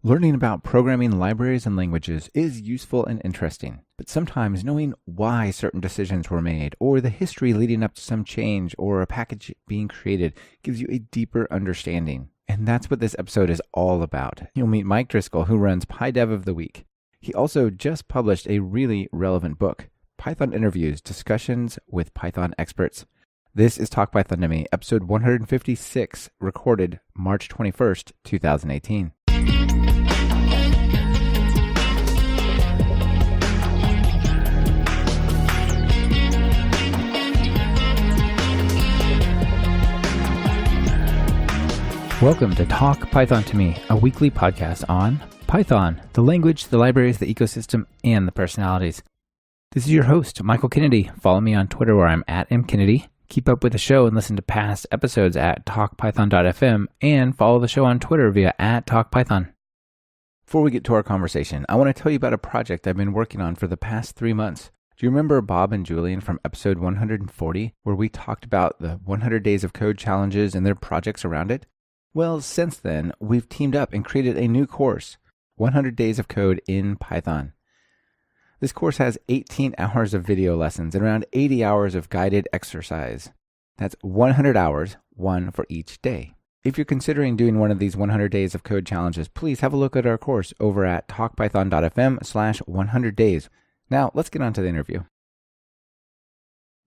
Learning about programming libraries and languages is useful and interesting, but sometimes knowing why certain decisions were made or the history leading up to some change or a package being created gives you a deeper understanding. And that's what this episode is all about. You'll meet Mike Driscoll, who runs PyDev of the Week. He also just published a really relevant book, Python Interviews, Discussions with Python Experts. This is Talk Python to Me, episode 156, recorded March 21st, 2018. Welcome to Talk Python to Me, a weekly podcast on Python, the language, the libraries, the ecosystem, and the personalities. This is your host, Michael Kennedy. Follow me on Twitter where I'm at mkennedy. Keep up with the show and listen to past episodes at talkpython.fm and follow the show on Twitter via @talkpython. Before we get to our conversation, I want to tell you about a project I've been working on for the past 3 months. Do you remember Bob and Julian from episode 140, where we talked about the 100 Days of Code challenges and their projects around it? Well, since then, we've teamed up and created a new course, 100 Days of Code in Python. This course has 18 hours of video lessons and around 80 hours of guided exercise. That's 100 hours, one for each day. If you're considering doing one of these 100 Days of Code challenges, please have a look at our course over at talkpython.fm/100days. Now, let's get on to the interview.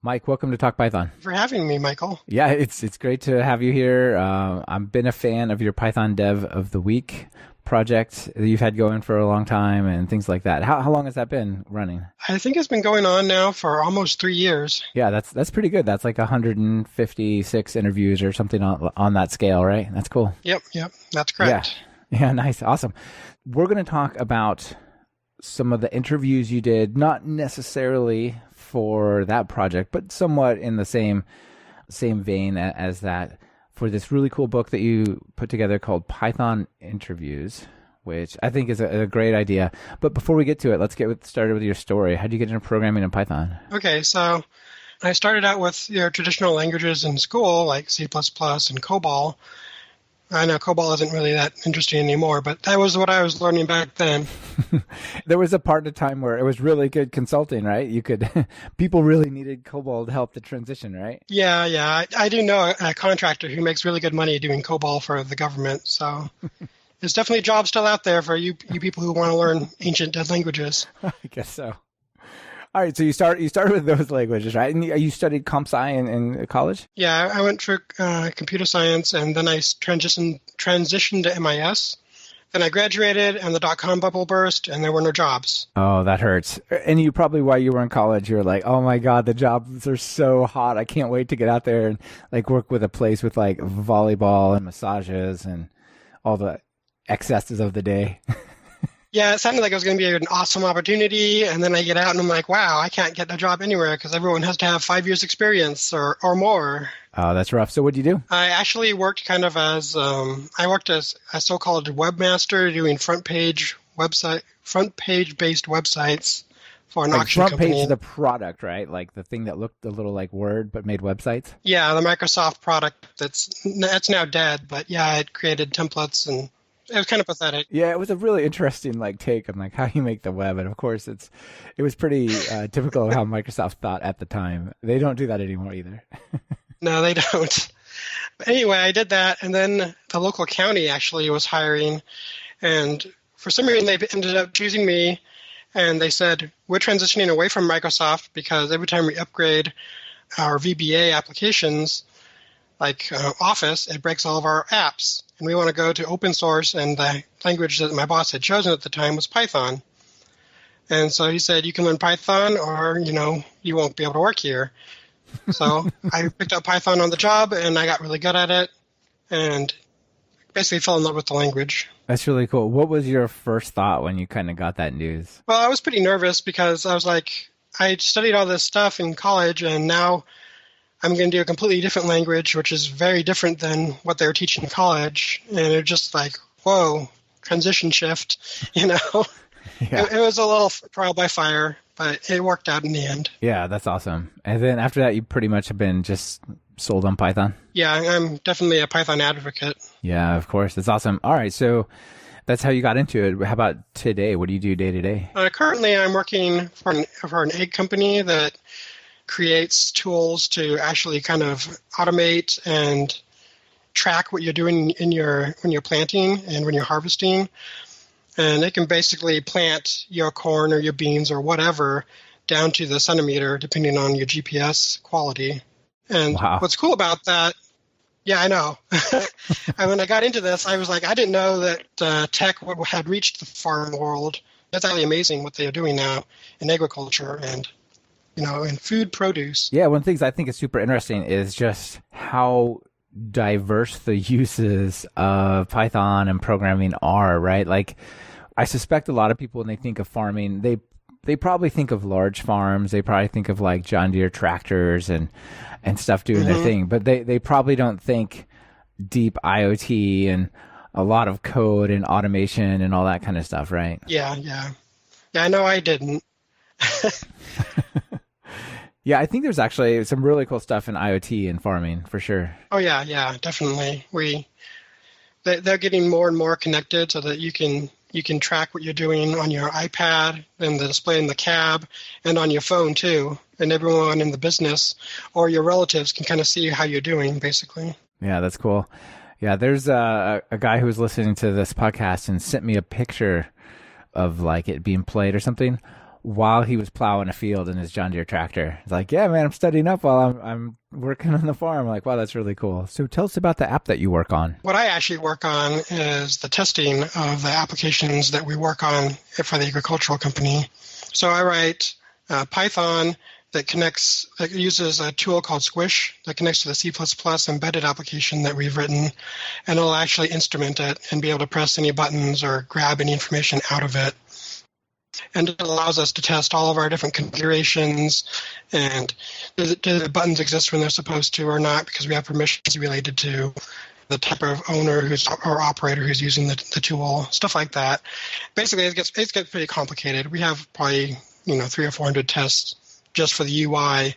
Mike, welcome to Talk Python. For having me, Michael. Yeah, it's great to have you here. I've been a fan of your Python Dev of the Week project that you've had going for a long time and things like that. How long has that been running? I think it's been going on now for almost 3 years. Yeah, that's pretty good. That's like 156 interviews or something on that scale, right? That's cool. Yep, that's correct. Yeah, nice, awesome. We're going to talk about some of the interviews you did, not necessarily for that project, but somewhat in the same vein as that, for this really cool book that you put together called Python Interviews, which I think is a great idea. But before we get to it, let's get started with your story. How did you get into programming in Python? Okay, so I started out with your traditional languages in school, like C++ and COBOL. I know COBOL isn't really that interesting anymore, but that was what I was learning back then. There was a part of time where it was really good consulting, right? People really needed COBOL to help the transition, right? Yeah. I do know a contractor who makes really good money doing COBOL for the government, so there's definitely jobs still out there for you people who want to learn ancient dead languages. I guess so. All right, so you started with those languages, right? And you studied comp sci in college? Yeah, I went for computer science, and then I transitioned to MIS. Then I graduated, and the dot-com bubble burst, and there were no jobs. Oh, that hurts. And you probably, while you were in college, you were like, oh my God, the jobs are so hot. I can't wait to get out there and like work with a place with like volleyball and massages and all the excesses of the day. Yeah, it sounded like it was going to be an awesome opportunity, and then I get out and I'm like, wow, I can't get a job anywhere because everyone has to have 5 years experience or more. Oh, that's rough. So what did you do? I actually worked kind of as a so-called webmaster doing front page based websites for an auction front company. Page of the product, right? Like the thing that looked a little like Word but made websites? Yeah, the Microsoft product that's now dead, but yeah, it created templates and it was kind of pathetic. Yeah, it was a really interesting take on how you make the web, and of course it was pretty typical of how Microsoft thought at the time. They don't do that anymore either. No, they don't. But anyway, I did that, and then the local county actually was hiring, and for some reason they ended up choosing me, and they said, we're transitioning away from Microsoft because every time we upgrade our VBA applications, like Office, it breaks all of our apps. And we want to go to open source, and the language that my boss had chosen at the time was Python. And so he said, you can learn Python or, you won't be able to work here. So I picked up Python on the job, and I got really good at it and basically fell in love with the language. That's really cool. What was your first thought when you kind of got that news? Well, I was pretty nervous because I was like, I studied all this stuff in college, and now I'm going to do a completely different language, which is very different than what they were teaching in college. And it was just like, whoa, transition shift, Yeah. It was a little trial by fire, but it worked out in the end. Yeah, that's awesome. And then after that, you pretty much have been just sold on Python? Yeah, I'm definitely a Python advocate. Yeah, of course. That's awesome. All right, so That's how you got into it. How about today? What do you do day to day? Currently, I'm working for an egg company that creates tools to actually kind of automate and track what you're doing when you're planting and when you're harvesting. And it can basically plant your corn or your beans or whatever down to the centimeter, depending on your GPS quality. And What's cool about that, yeah, I know. When I got into this, I was like, I didn't know that tech had reached the farm world. That's really amazing what they are doing now in agriculture and, in food produce. Yeah, one of the things I think is super interesting is just how diverse the uses of Python and programming are, right? Like, I suspect a lot of people, when they think of farming, they probably think of large farms. They probably think of like John Deere tractors and stuff doing their thing, but they probably don't think deep IoT and a lot of code and automation and all that kind of stuff, right? Yeah, I know I didn't. Yeah, I think there's actually some really cool stuff in IoT and farming for sure. Oh yeah, definitely. They're getting more and more connected so that you can track what you're doing on your iPad and the display in the cab and on your phone too. And everyone in the business or your relatives can kind of see how you're doing, basically. Yeah, that's cool. Yeah, there's a guy who was listening to this podcast and sent me a picture of like it being played or something while he was plowing a field in his John Deere tractor. It's like, yeah, man, I'm studying up while I'm working on the farm. I'm like, wow, that's really cool. So tell us about the app that you work on. What I actually work on is the testing of the applications that we work on for the agricultural company. So I write Python that uses a tool called Squish that connects to the C++ embedded application that we've written, and it'll actually instrument it and be able to press any buttons or grab any information out of it. And it allows us to test all of our different configurations and do the buttons exist when they're supposed to or not, because we have permissions related to the type of owner or operator who's using the tool, stuff like that. Basically, it gets pretty complicated. We have probably 300 or 400 tests just for the UI,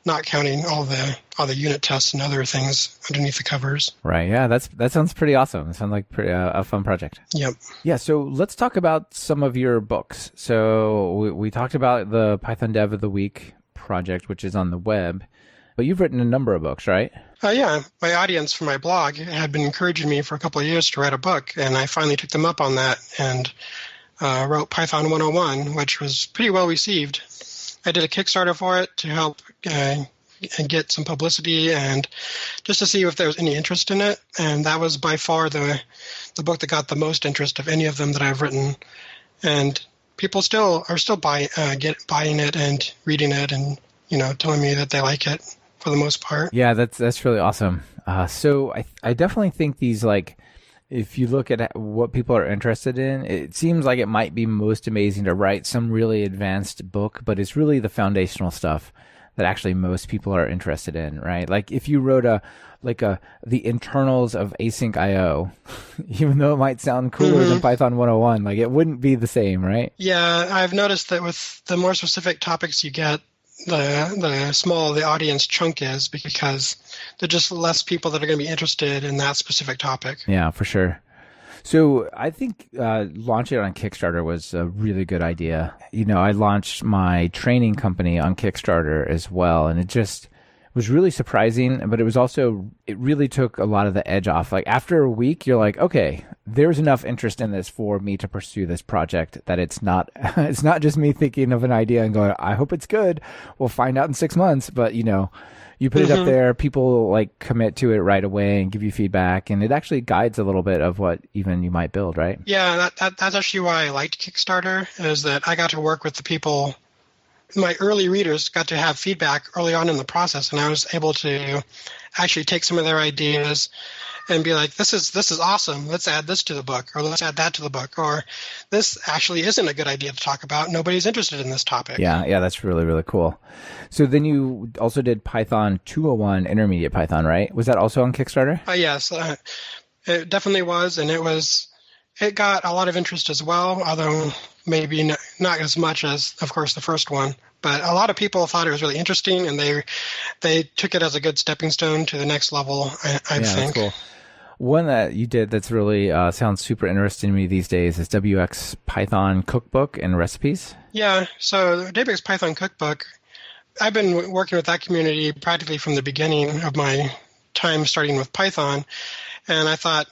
not counting all the unit tests and other things underneath the covers. Right. Yeah, that sounds pretty awesome. It sounds like a fun project. Yep. Yeah. So let's talk about some of your books. So we talked about the Python Dev of the Week project, which is on the web, but you've written a number of books, right? Yeah. My audience for my blog had been encouraging me for a couple of years to write a book, and I finally took them up on that and wrote Python 101, which was pretty well received. I did a Kickstarter for it to help and get some publicity and just to see if there was any interest in it. And that was by far the book that got the most interest of any of them that I've written. And people are still buying it and reading it and telling me that they like it for the most part. Yeah, that's really awesome. So I definitely think these, like, if you look at what people are interested in, it seems like it might be most amazing to write some really advanced book, but it's really the foundational stuff that actually most people are interested in, right? Like if you wrote the internals of Async IO, even though it might sound cooler than Python 101, like it wouldn't be the same, right? Yeah, I've noticed that with the more specific topics you get, the smaller the audience chunk is, because there are just less people that are going to be interested in that specific topic. Yeah, for sure. So I think launching it on Kickstarter was a really good idea. I launched my training company on Kickstarter as well, and it just was really surprising, but it really took a lot of the edge off. Like after a week, you're like, okay, there's enough interest in this for me to pursue this project that it's not just me thinking of an idea and going, I hope it's good. We'll find out in 6 months. But you put it up there, people like commit to it right away and give you feedback, and it actually guides a little bit of what even you might build, right? Yeah, that's actually why I liked Kickstarter, is that I got to work with the people. My early readers got to have feedback early on in the process, and I was able to actually take some of their ideas and be like, this is awesome. Let's add this to the book, or let's add that to the book, or this actually isn't a good idea to talk about. Nobody's interested in this topic. Yeah, that's really, really cool. So then you also did Python 201 Intermediate Python, right? Was that also on Kickstarter? Yes, it definitely was, and it got a lot of interest as well, although maybe not as much as, of course, the first one. But a lot of people thought it was really interesting, and they took it as a good stepping stone to the next level, I think. That's cool. One that you did that's really sounds super interesting to me these days is WX Python Cookbook and recipes. Yeah, so the WX Python Cookbook, I've been working with that community practically from the beginning of my time starting with Python. And I thought,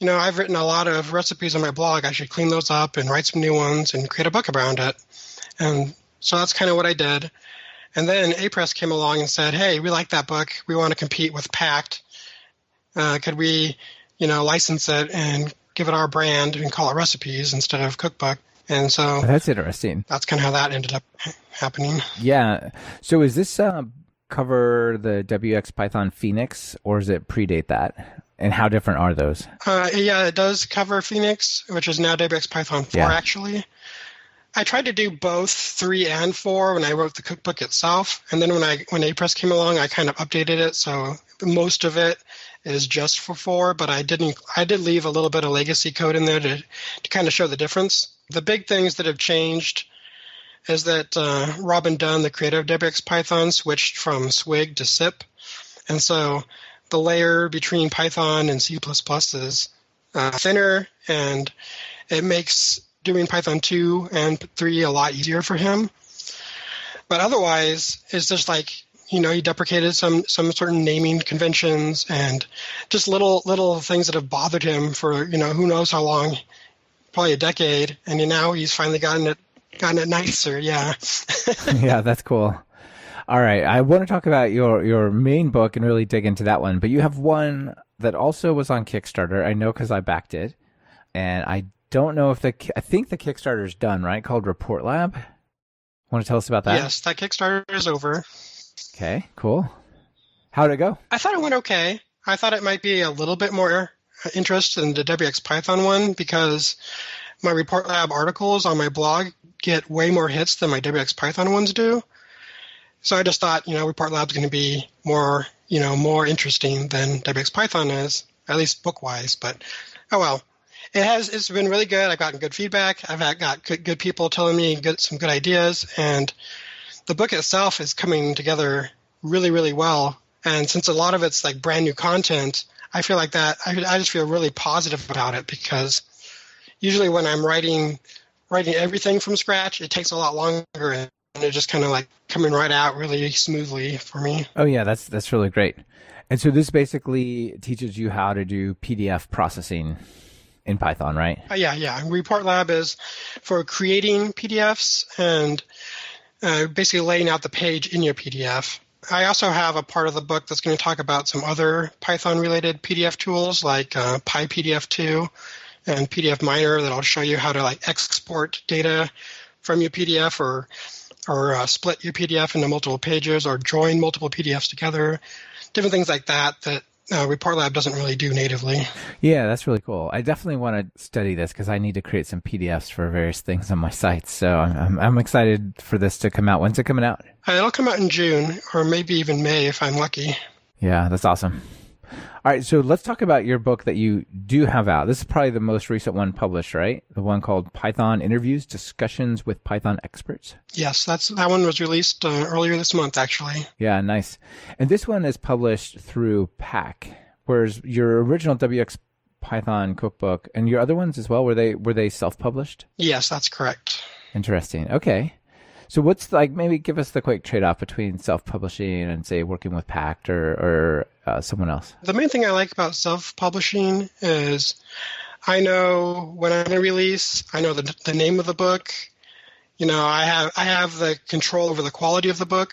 I've written a lot of recipes on my blog. I should clean those up and write some new ones and create a book around it. And so that's kind of what I did. And then Apress came along and said, hey, we like that book. We want to compete with Pact. Could we, license it and give it our brand and call it Recipes instead of Cookbook? And so that's interesting. That's kind of how that ended up happening. Yeah. So is this cover the WX Python Phoenix, or does it predate that? And how different are those? Yeah, it does cover Phoenix, which is now WX Python 4, actually. I tried to do both 3 and 4 when I wrote the cookbook itself. And then when Apress came along, I kind of updated it. So most of it is just for 4, but I did leave a little bit of legacy code in there to kind of show the difference. The big things that have changed is that Robin Dunn, the creator of WX Python, switched from Swig to SIP. And so the layer between Python and C++ is thinner, and it makes doing Python 2 and 3 a lot easier for him. But otherwise, it's just like, he deprecated some certain naming conventions and just little things that have bothered him for, who knows how long, probably a decade. And now he's finally gotten it nicer. Yeah. Yeah, that's cool. All right. I want to talk about your main book and really dig into that one. But you have one that also was on Kickstarter. I know because I backed it. And I don't know if I think the Kickstarter's done, right? Called Report Lab. Want to tell us about that? Yes, that Kickstarter is over. Okay, cool. How'd it go? I thought it went okay. I thought it might be a little bit more interest in the WX Python one because my Report Lab articles on my blog get way more hits than my WX Python ones do. So I just thought, Report Lab's going to be more interesting than WX Python is, at least book-wise. But, oh well. It's been really good. I've gotten good feedback. I've got good people telling me some good ideas. And the book itself is coming together really, really well. And since a lot of it's like brand new content, I feel like that I just feel really positive about it because usually when I'm writing everything from scratch, it takes a lot longer and it's just kind of like coming right out really smoothly for me. Oh yeah, that's really great. And so this basically teaches you how to do PDF processing in Python, right? Yeah. Report Lab is for creating PDFs and basically laying out the page in your PDF. I also have a part of the book that's going to talk about some other Python-related PDF tools like PyPDF2 and PDF Miner that'll show you how to like export data from your PDF or split your PDF into multiple pages or join multiple PDFs together, different things like that Report Lab doesn't really do natively. Yeah, that's really cool. I definitely want to study this because I need to create some PDFs for various things on my site. So I'm excited for this to come out. When's it coming out? It'll come out in June or maybe even May if I'm lucky. Yeah, that's awesome. All right, so let's talk about your book that you do have out. This is probably the most recent one published, right? The one called Python Interviews, Discussions with Python Experts. Yes, that one was released earlier this month, actually. Yeah, nice. And this one is published through PAC, whereas your original WX Python cookbook and your other ones as well, were they self-published? Yes, that's correct. Interesting. Okay. So what's maybe give us the quick trade-off between self-publishing and say working with Pact or someone else? The main thing I like about self-publishing is I know when I'm going to release, I know the name of the book. I have the control over the quality of the book,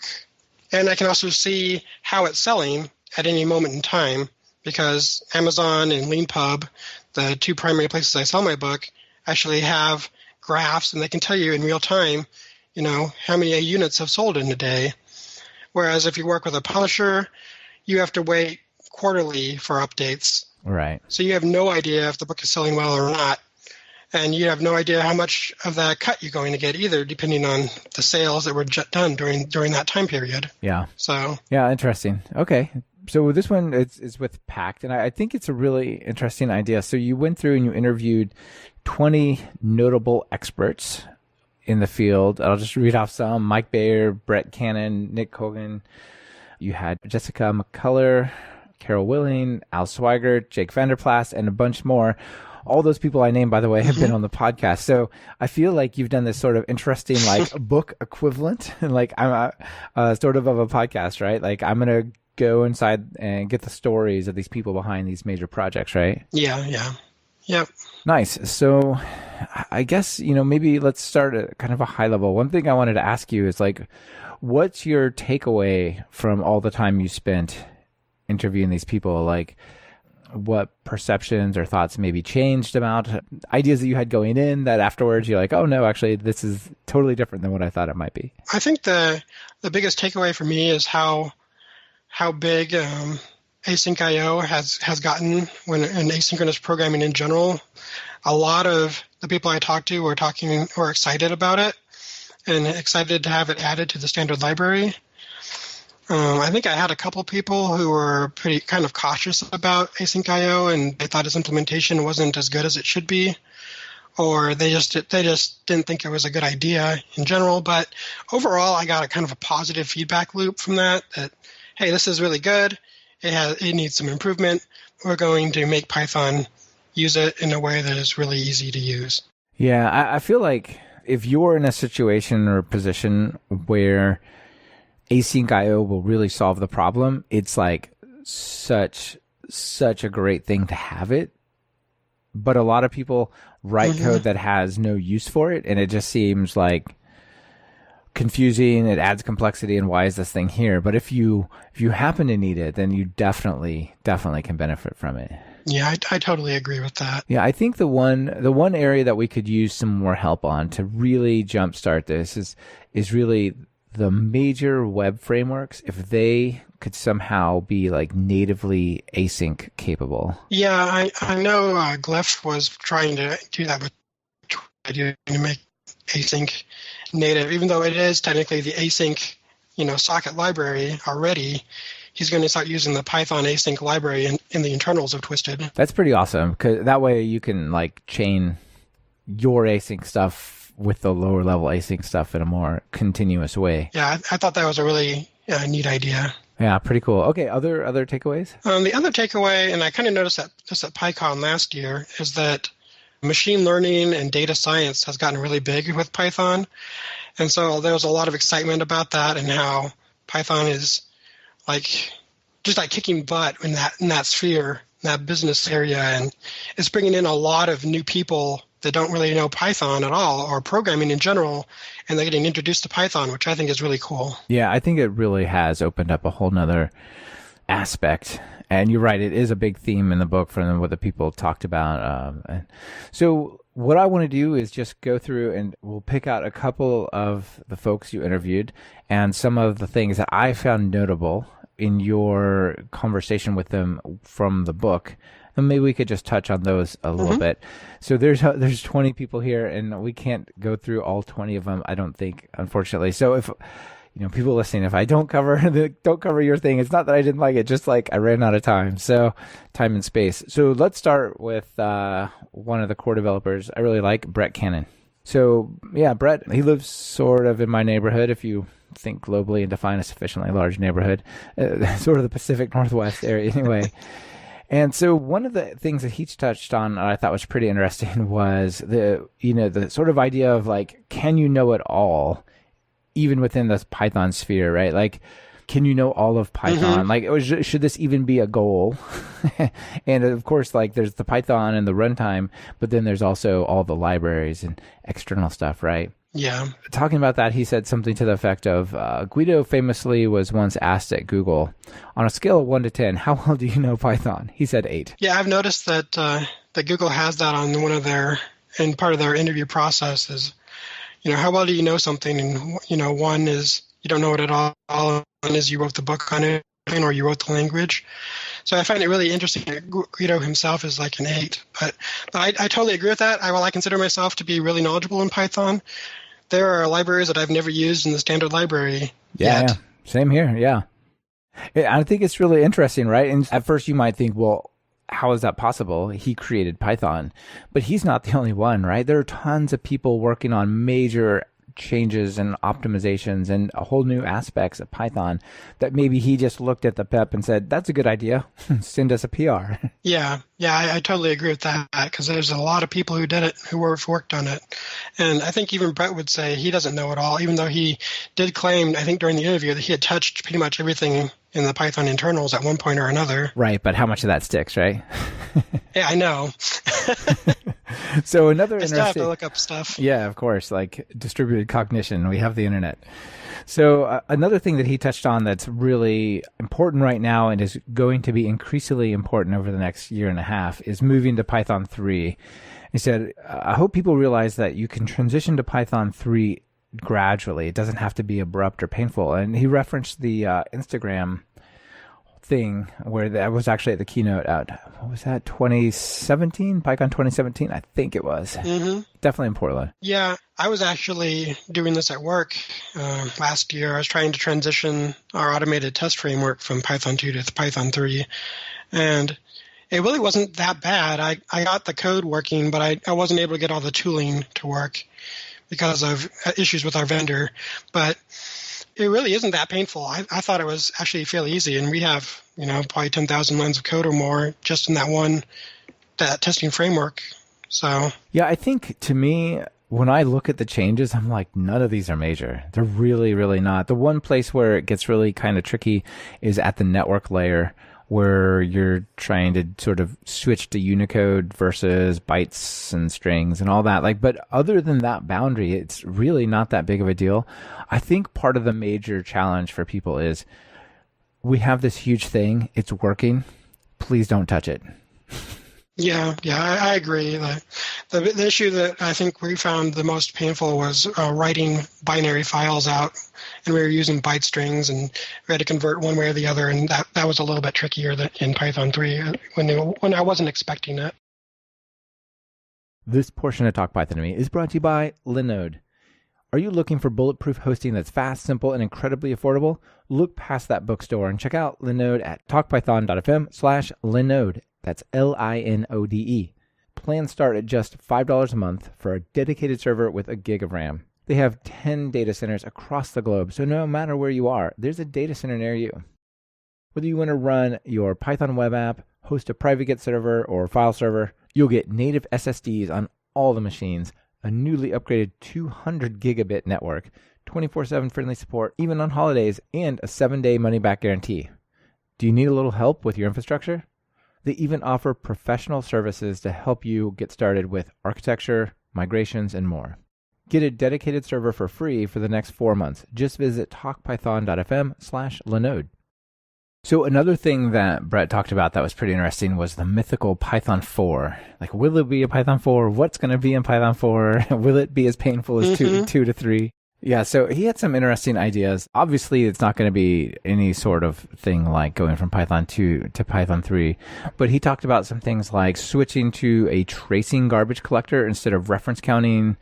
and I can also see how it's selling at any moment in time because Amazon and LeanPub, the two primary places I sell my book, actually have graphs, and they can tell you in real time how many units have sold in a day. Whereas if you work with a publisher, you have to wait quarterly for updates. Right. So you have no idea if the book is selling well or not. And you have no idea how much of that cut you're going to get either, depending on the sales that were done during that time period. Yeah. So. Yeah, interesting. Okay. So this one is with Pact, and I think it's a really interesting idea. So you went through and you interviewed 20 notable experts in the field. I'll just read off some. Mike Bayer, Brett Cannon, Nick Kogan. You had Jessica McCullough, Carol Willing, Al Swigert, Jake Vanderplas, and a bunch more. All those people I named, by the way, have been on the podcast. So I feel like you've done this sort of interesting, like book equivalent, and like I'm sort of a podcast, right? Like I'm going to go inside and get the stories of these people behind these major projects, right? Yeah. Yep. Nice. So I guess, maybe let's start at kind of a high level. One thing I wanted to ask you is like, what's your takeaway from all the time you spent interviewing these people? Like, what perceptions or thoughts maybe changed about ideas that you had going in that afterwards you're like, oh no, actually this is totally different than what I thought it might be? I think the biggest takeaway for me is how big Async I/O has gotten when in asynchronous programming in general. A lot of the people I talked to were excited about it and excited to have it added to the standard library. I think I had a couple people who were pretty kind of cautious about Async I/O, and they thought its implementation wasn't as good as it should be, or they just didn't think it was a good idea in general. But overall, I got a kind of a positive feedback loop from that hey, this is really good. It needs some improvement. We're going to make Python use it in a way that is really easy to use. Yeah, I feel like if you're in a situation or a position where Async I/O will really solve the problem, it's like such a great thing to have it. But a lot of people write code that has no use for it, and it just seems like confusing. It adds complexity, and why is this thing here? But if you happen to need it, then you definitely can benefit from it. Yeah, I totally agree with that. Yeah, I think the one area that we could use some more help on to really jumpstart this is really the major web frameworks, if they could somehow be like natively async capable. Yeah, I know Glyph was trying to do that with to make async native, even though it is technically the async, socket library already. He's going to start using the Python async library in the internals of Twisted. That's pretty awesome, because that way you can like chain your async stuff with the lower level async stuff in a more continuous way. Yeah, I thought that was a really neat idea. Yeah, pretty cool. Okay, other takeaways? The other takeaway, and I kind of noticed that just at PyCon last year, is that machine learning and data science has gotten really big with Python. And so there was a lot of excitement about that and how Python is just kicking butt in that sphere, in that business area, and it's bringing in a lot of new people that don't really know Python at all or programming in general, and they're getting introduced to Python, which I think is really cool. Yeah, I think it really has opened up a whole nother aspect. And you're right, it is a big theme in the book from what the people talked about. So what I want to do is just go through and we'll pick out a couple of the folks you interviewed and some of the things that I found notable in your conversation with them from the book. And maybe we could just touch on those a little bit. So there's 20 people here, and we can't go through all 20 of them, I don't think, unfortunately. So if people listening, if I don't cover your thing, it's not that I didn't like it, just like I ran out of time. So time and space. So let's start with one of the core developers I really like, Brett Cannon. So yeah, Brett, he lives sort of in my neighborhood, if you think globally and define a sufficiently large neighborhood, sort of the Pacific Northwest area anyway. And so one of the things that he touched on I thought was pretty interesting was the sort of idea of like, can you know it all, even within the Python sphere, right? Like, can you know all of Python? Like, should this even be a goal? And of course, like, there's the Python and the runtime, but then there's also all the libraries and external stuff, right? Yeah. Talking about that, he said something to the effect of, Guido famously was once asked at Google, on a scale of 1 to 10, how well do you know Python? He said 8. Yeah, I've noticed that Google has that on one of in part of their interview process is, how well do you know something? And, 1 is you don't know it at all. 1 is you wrote the book on it, or you wrote the language. So I find it really interesting that Guido himself is like an 8. But I totally agree with that. I consider myself to be really knowledgeable in Python. There are libraries that I've never used in the standard library yet. Yeah, same here, yeah. I think it's really interesting, right? And at first you might think, well, how is that possible? He created Python. But he's not the only one, right? There are tons of people working on major changes and optimizations and whole new aspects of Python that maybe he just looked at the PEP and said, that's a good idea. Send us a PR. Yeah, I totally agree with that, because there's a lot of people who did it, who worked on it. And I think even Brett would say he doesn't know it all, even though he did claim, I think during the interview, that he had touched pretty much everything in the Python internals at one point or another. Right, but how much of that sticks, right? Yeah, I know. So another I still have to look up stuff. Yeah, of course, like distributed cognition. We have the internet. So another thing that he touched on that's really important right now and is going to be increasingly important over the next year and a half is moving to Python 3. He said, I hope people realize that you can transition to Python 3 gradually. It doesn't have to be abrupt or painful. And he referenced the Instagram thing where that was actually at the keynote at, what was that, 2017? PyCon 2017? I think it was. Mm-hmm. Definitely in Portland. Yeah, I was actually doing this at work last year. I was trying to transition our automated test framework from Python 2 to Python 3. And it really wasn't that bad. I got the code working, but I wasn't able to get all the tooling to work because of issues with our vendor. But it really isn't that painful. I thought it was actually fairly easy, and we have, probably 10,000 lines of code or more just in that testing framework. So yeah, I think to me, when I look at the changes, I'm like, none of these are major. They're really, really not. The one place where it gets really kind of tricky is at the network layer, where you're trying to sort of switch to Unicode versus bytes and strings and all that. But other than that boundary, it's really not that big of a deal. I think part of the major challenge for people is we have this huge thing. It's working. Please don't touch it. Yeah, I agree. The issue that I think we found the most painful was writing binary files out, and we were using byte strings, and we had to convert one way or the other, and that was a little bit trickier in Python 3 when I wasn't expecting it. This portion of Talk Python to Me is brought to you by Linode. Are you looking for bulletproof hosting that's fast, simple, and incredibly affordable? Look past that bookstore and check out Linode at talkpython.fm/Linode. That's Linode. Plans start at just $5 a month for a dedicated server with a gig of RAM. They have 10 data centers across the globe, so no matter where you are, there's a data center near you. Whether you want to run your Python web app, host a private Git server or file server, you'll get native SSDs on all the machines, a newly upgraded 200 gigabit network, 24/7 friendly support, even on holidays, and a 7-day money-back guarantee. Do you need a little help with your infrastructure? They even offer professional services to help you get started with architecture, migrations, and more. Get a dedicated server for free for the next 4 months. Just visit talkpython.fm/Linode. So another thing that Brett talked about that was pretty interesting was the mythical Python 4. Will it be a Python 4? What's going to be in Python 4? Will it be as painful as 2 to 3? Yeah, so he had some interesting ideas. Obviously, it's not going to be any sort of thing like going from Python 2 to Python 3, but he talked about some things like switching to a tracing garbage collector instead of reference counting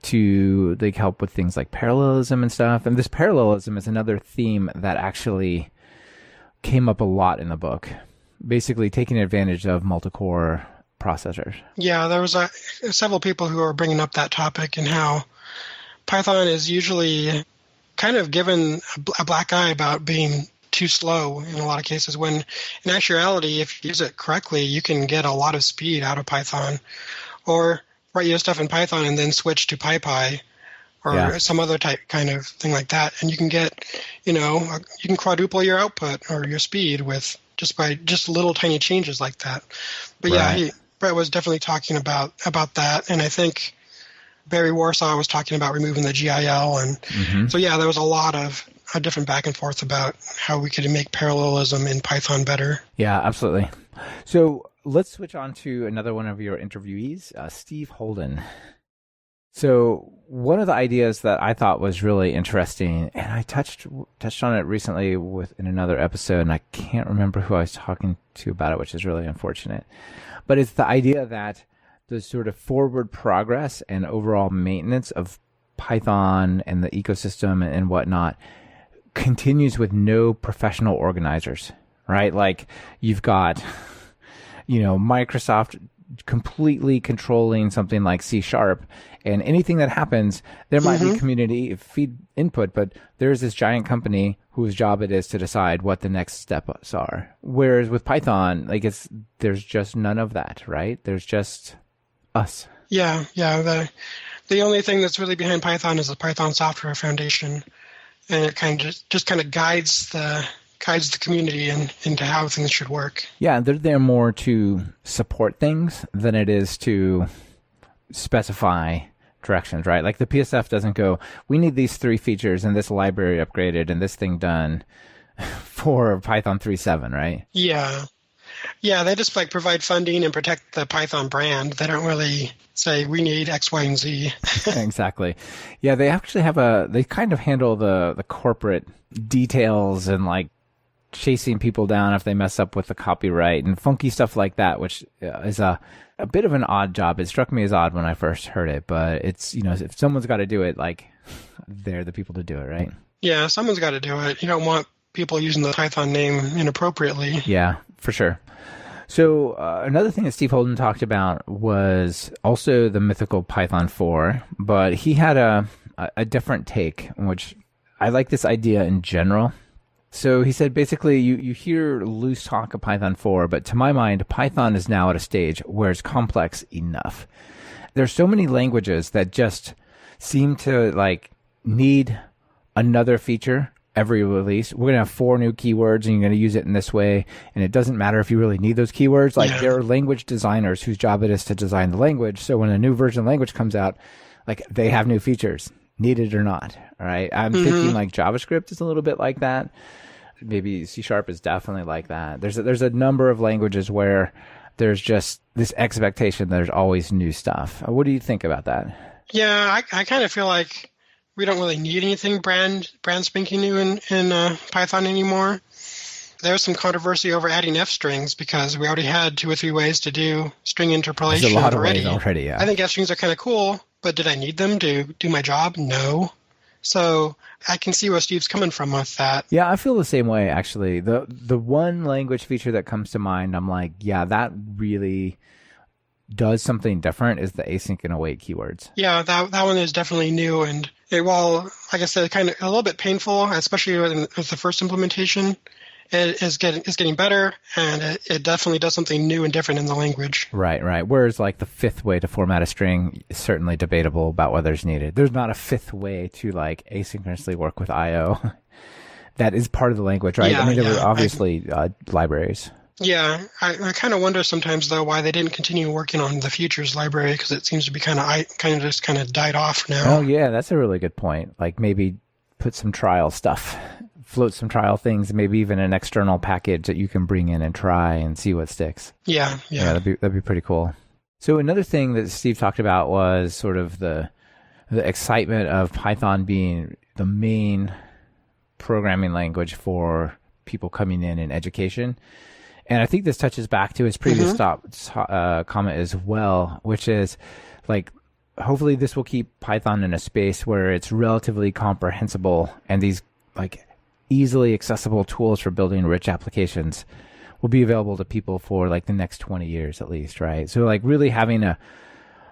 to help with things like parallelism and stuff. And this parallelism is another theme that actually came up a lot in the book, basically taking advantage of multi-core processors. Yeah, there was several people who were bringing up that topic and how Python is usually kind of given a black eye about being too slow in a lot of cases, when in actuality, if you use it correctly, you can get a lot of speed out of Python. Or write your stuff in Python and then switch to PyPy or some other kind of thing like that. And you can get, you can quadruple your output or your speed with by little tiny changes like that. But Brett was definitely talking about that. And I think Barry Warsaw was talking about removing the GIL. And so, there was a lot of a different back and forth about how we could make parallelism in Python better. Yeah, absolutely. So let's switch on to another one of your interviewees, Steve Holden. So one of the ideas that I thought was really interesting, and I touched on it recently in another episode, and I can't remember who I was talking to about it, which is really unfortunate. But it's the idea that the sort of forward progress and overall maintenance of Python and the ecosystem and whatnot continues with no professional organizers, right? You've got, Microsoft completely controlling something like C#, and anything that happens, there might be community feed input, but there's this giant company whose job it is to decide what the next steps are. Whereas with Python, like there's just none of that, right? There's just us. Yeah. The only thing that's really behind Python is the Python Software Foundation, and it kind of just kind of guides the community into how things should work. Yeah, they're there more to support things than it is to specify directions, right? Like the PSF doesn't go, we need these 3 features and this library upgraded and this thing done for Python 3.7, right? Yeah, they just like provide funding and protect the Python brand. They don't really say we need X, Y, and Z. Exactly. Yeah, they actually they kind of handle the corporate details and like chasing people down if they mess up with the copyright and funky stuff like that, which is a bit of an odd job. It struck me as odd when I first heard it, but it's, if someone's got to do it, like they're the people to do it, right? Yeah, someone's got to do it. You don't want people using the Python name inappropriately. Yeah, for sure. So another thing that Steve Holden talked about was also the mythical Python 4, but he had a different take, which I like this idea in general. So he said, basically, you hear loose talk of Python 4, but to my mind, Python is now at a stage where it's complex enough. There's so many languages that just seem to like need another feature every release. We're going to have 4 new keywords and you're going to use it in this way. And it doesn't matter if you really need those keywords. Like there are language designers whose job it is to design the language. So when a new version of language comes out, like they have new features, needed or not. All right. I'm thinking like JavaScript is a little bit like that. Maybe C# is definitely like that. There's a number of languages where there's just this expectation there's always new stuff. What do you think about that? Yeah, I kind of feel like we don't really need anything brand spanking new in Python anymore. There's some controversy over adding F strings because we already had 2 or 3 ways to do string interpolation There's a lot already. Of ways already, yeah. I think F strings are kind of cool, but did I need them to do my job? No. So I can see where Steve's coming from with that. Yeah, I feel the same way, actually. The one language feature that comes to mind, I'm like, yeah, that really does something different, is the async and await keywords. Yeah, that one is definitely new, and while, like I said, kind of a little bit painful, especially with the first implementation, it is getting better, and it definitely does something new and different in the language. Right. Whereas like the 5th way to format a string is certainly debatable about whether it's needed. There's not a 5th way to like asynchronously work with I/O. That is part of the language, right? Yeah, there were obviously libraries. Yeah, I kind of wonder sometimes though why they didn't continue working on the futures library, because it seems to be kind of died off now. Oh yeah, that's a really good point. Like maybe put some trial stuff. Float some trial things, maybe even an external package that you can bring in and try and see what sticks. Yeah, that'd be pretty cool. So another thing that Steve talked about was sort of the excitement of Python being the main programming language for people coming in education. And I think this touches back to his previous comment as well, which is like, hopefully this will keep Python in a space where it's relatively comprehensible, and these like easily accessible tools for building rich applications will be available to people for like the next 20 years at least, right? So like really having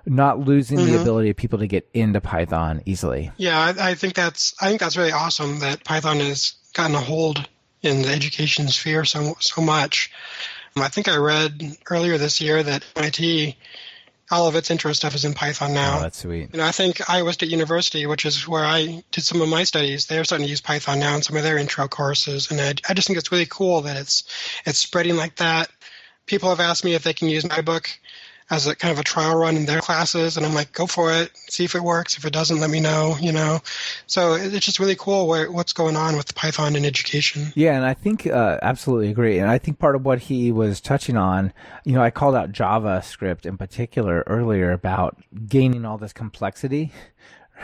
not losing the ability of people to get into Python easily. Yeah, I think that's really awesome that Python has gotten a hold in the education sphere so much. I think I read earlier this year that MIT, all of its intro stuff is in Python now. Oh, that's sweet. I think Iowa State University, which is where I did some of my studies, they're starting to use Python now in some of their intro courses. And I just think it's really cool that it's spreading like that. People have asked me if they can use my book as a kind of a trial run in their classes, and I'm like, go for it, see if it works. If it doesn't, let me know, So it's just really cool what's going on with Python in education. Yeah, and I think absolutely agree. And I think part of what he was touching on, I called out JavaScript in particular earlier about gaining all this complexity.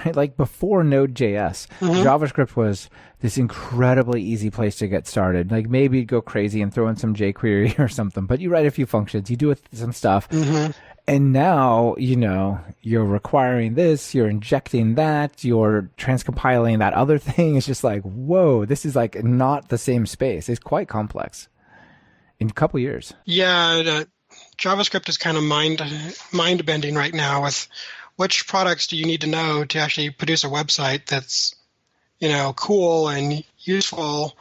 Right? Like before Node.js, JavaScript was this incredibly easy place to get started. Like maybe you'd go crazy and throw in some jQuery or something, but you write a few functions, you do some stuff. And now, you're requiring this, you're injecting that, you're transcompiling that other thing. It's just like, whoa, this is like not the same space. It's quite complex in a couple years. Yeah, JavaScript is kind of mind bending right now with which products do you need to know to actually produce a website that's, cool and useful,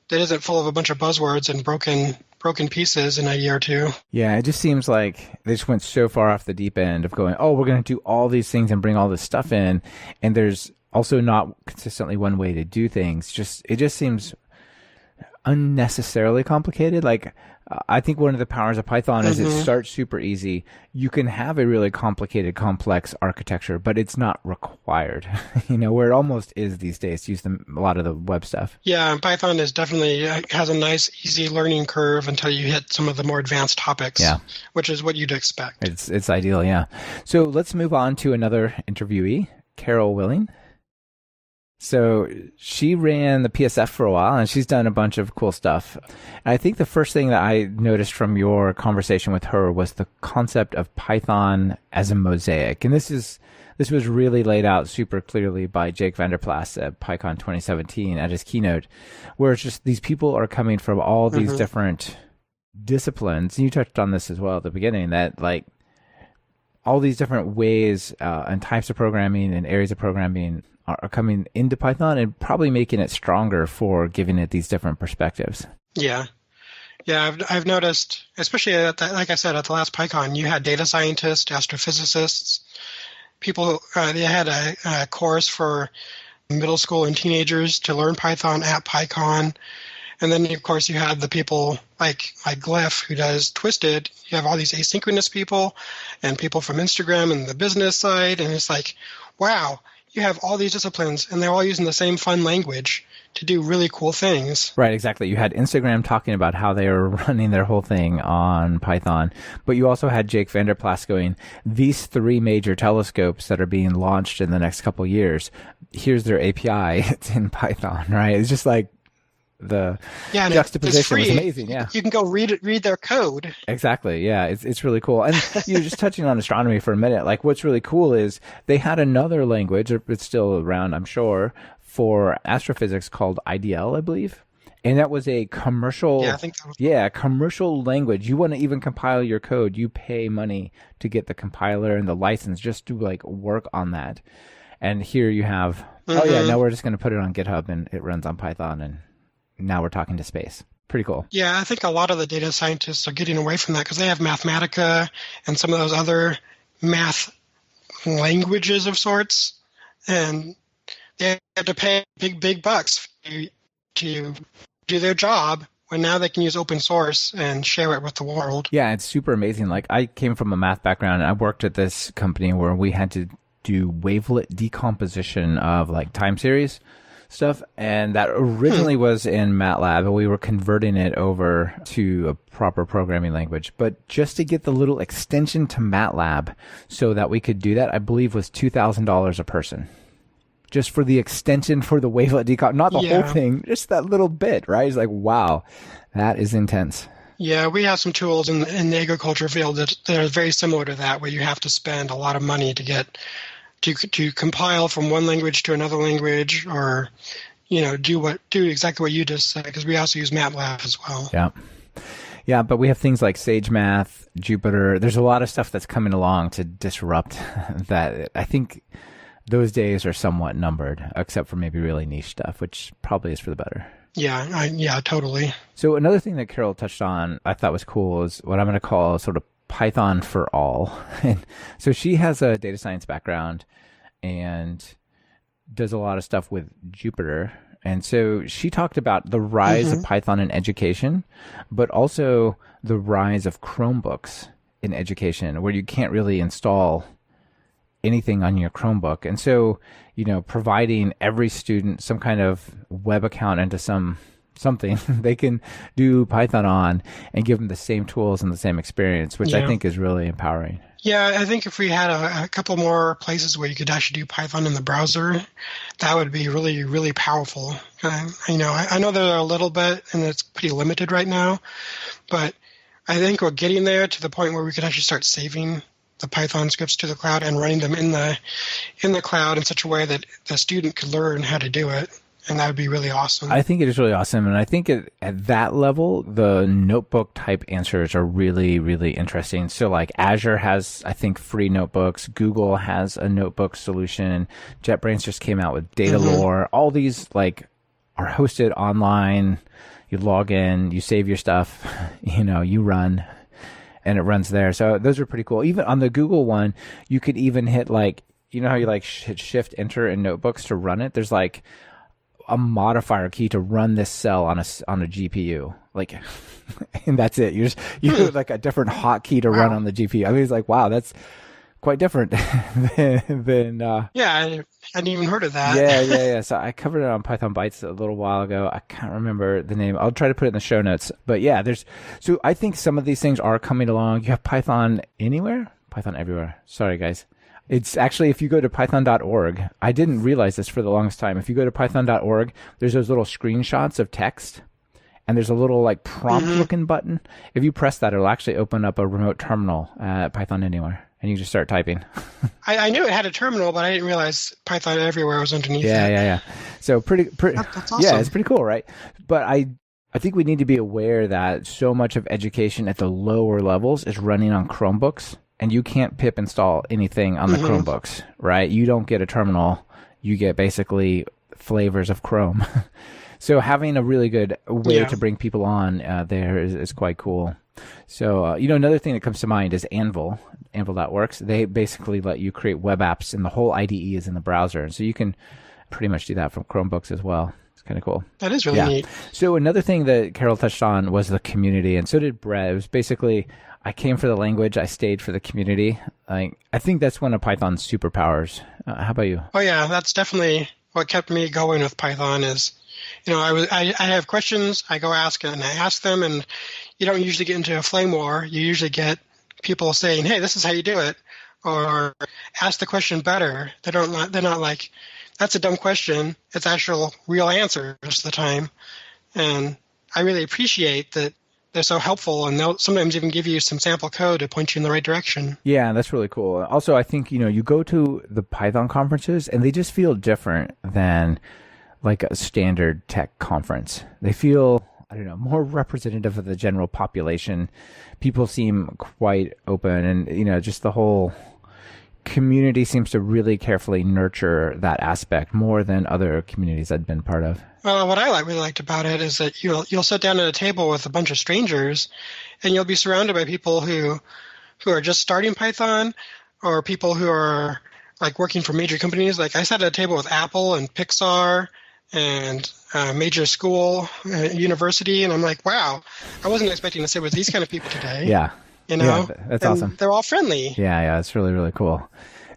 that isn't full of a bunch of buzzwords and broken pieces in a year or two. Yeah, it just seems like they just went so far off the deep end of going, oh, we're going to do all these things and bring all this stuff in. And there's also not consistently one way to do things. It just seems unnecessarily complicated. Like, I think one of the powers of Python is it starts super easy. You can have a really complicated, complex architecture, but it's not required, where it almost is these days to use a lot of the web stuff. Yeah, Python is definitely has a nice, easy learning curve until you hit some of the more advanced topics, which is what you'd expect. It's ideal, yeah. So let's move on to another interviewee, Carol Willing. So she ran the PSF for a while, and she's done a bunch of cool stuff. And I think the first thing that I noticed from your conversation with her was the concept of Python as a mosaic. And this was really laid out super clearly by Jake Vanderplas at PyCon 2017 at his keynote, where it's just these people are coming from all these different disciplines. And you touched on this as well at the beginning, that like all these different ways and types of programming and areas of programming are coming into Python and probably making it stronger for giving it these different perspectives. Yeah. Yeah, I've noticed, especially like I said, at the last PyCon, you had data scientists, astrophysicists, people, they had a course for middle school and teenagers to learn Python at PyCon. And then, of course, you had the people like Glyph, who does Twisted. You have all these asynchronous people and people from Instagram and the business side. And it's like, wow, you have all these disciplines, and they're all using the same fun language to do really cool things. Right, exactly. You had Instagram talking about how they were running their whole thing on Python, but you also had Jake Vanderplas going, these 3 major telescopes that are being launched in the next couple of years, here's their API. It's in Python, right? It's just like the juxtaposition was amazing. Yeah, you can go read their code. Exactly. Yeah, it's really cool. And you're just touching on astronomy for a minute. Like, what's really cool is they had another language, it's still around, I'm sure, for astrophysics called IDL, I believe. And that was a commercial, commercial language. You want to even compile your code, you pay money to get the compiler and the license just to like work on that. And here you have, now we're just going to put it on GitHub and it runs on Python, and now we're talking to space. Pretty cool. Yeah, I think a lot of the data scientists are getting away from that because they have Mathematica and some of those other math languages of sorts, and they have to pay big bucks to do their job, when now they can use open source and share it with the world. Yeah, it's super amazing. Like, I came from a math background, and I worked at this company where we had to do wavelet decomposition of like time series stuff, and that originally was in MATLAB, and we were converting it over to a proper programming language. But just to get the little extension to MATLAB so that we could do that, I believe was $2,000 a person. Just for the extension for the wavelet decomp, not the whole thing, just that little bit, right? It's like, wow, that is intense. Yeah, we have some tools in the agriculture field that are very similar to that, where you have to spend a lot of money to get to compile from one language to another language, or do exactly what you just said, because we also use MATLAB as well. Yeah, but we have things like SageMath, Jupyter. There's a lot of stuff that's coming along to disrupt that. I think those days are somewhat numbered, except for maybe really niche stuff, which probably is for the better. Yeah, totally. So another thing that Carol touched on I thought was cool is what I'm going to call sort of Python for all. And so she has a data science background and does a lot of stuff with Jupyter. And so she talked about the rise of Python in education, but also the rise of Chromebooks in education, where you can't really install anything on your Chromebook. And so, providing every student some kind of web account into something they can do Python on and give them the same tools and the same experience, which I think is really empowering. Yeah, I think if we had a couple more places where you could actually do Python in the browser, that would be really, really powerful. I know there are a little bit, and it's pretty limited right now, but I think we're getting there to the point where we could actually start saving the Python scripts to the cloud and running them in the cloud in such a way that the student could learn how to do it. and that would be really awesome. I think it is really awesome. And I think at that level, the notebook type answers are really, really interesting. So like Azure has, I think, free notebooks. Google has a notebook solution. JetBrains just came out with Data Lore. All these like are hosted online. You log in, you save your stuff, you run, and it runs there. So those are pretty cool. Even on the Google one, you could even hit like, how you like hit Shift Enter in notebooks to run it? There's like a modifier key to run this cell on a GPU, like, and that's it. You like a different hotkey to run on the GPU. I mean, it's like, wow, that's quite different than yeah, I hadn't even heard of that. Yeah. So I covered it on Python Bytes a little while ago. I can't remember the name. I'll try to put it in the show notes. But yeah, so I think some of these things are coming along. You have Python anywhere, Python everywhere. Sorry, guys. It's actually, if you go to python.org, I didn't realize this for the longest time. If you go to python.org, there's those little screenshots of text, and there's a little like prompt looking button. If you press that, it'll actually open up a remote terminal at Python Anywhere, and you just start typing. I knew it had a terminal, but I didn't realize Python Everywhere was underneath it. Yeah. So pretty. That's awesome. Yeah, it's pretty cool, right? But I think we need to be aware that so much of education at the lower levels is running on Chromebooks. And you can't pip install anything on the Chromebooks, right? You don't get a terminal. You get basically flavors of Chrome. So having a really good way to bring people on there is quite cool. So, another thing that comes to mind is Anvil, Anvil.works. They basically let you create web apps, and the whole IDE is in the browser. And so you can pretty much do that from Chromebooks as well. It's kind of cool. That is really neat. So another thing that Carol touched on was the community, and so did Brett. It was basically, I came for the language, I stayed for the community. I think that's one of Python's superpowers. How about you? Oh yeah, that's definitely what kept me going with Python is, I have questions, I go ask and I ask them, and you don't usually get into a flame war. You usually get people saying, hey, this is how you do it, or ask the question better. They're not like, that's a dumb question. It's actual real answers most of the time. And I really appreciate that they're so helpful, and they'll sometimes even give you some sample code to point you in the right direction. Yeah, that's really cool. Also, I think, you go to the Python conferences, and they just feel different than like a standard tech conference. They feel, I don't know, more representative of the general population. People seem quite open, and, just the whole community seems to really carefully nurture that aspect more than other communities I've been part of. Well, what I really liked about it is that you'll sit down at a table with a bunch of strangers, and you'll be surrounded by people who are just starting Python, or people who are like working for major companies. Like I sat at a table with Apple and Pixar and major school, university, and I'm like, wow, I wasn't expecting to sit with these kind of people today. Yeah. Yeah, that's awesome. They're all friendly. Yeah, it's really, really cool.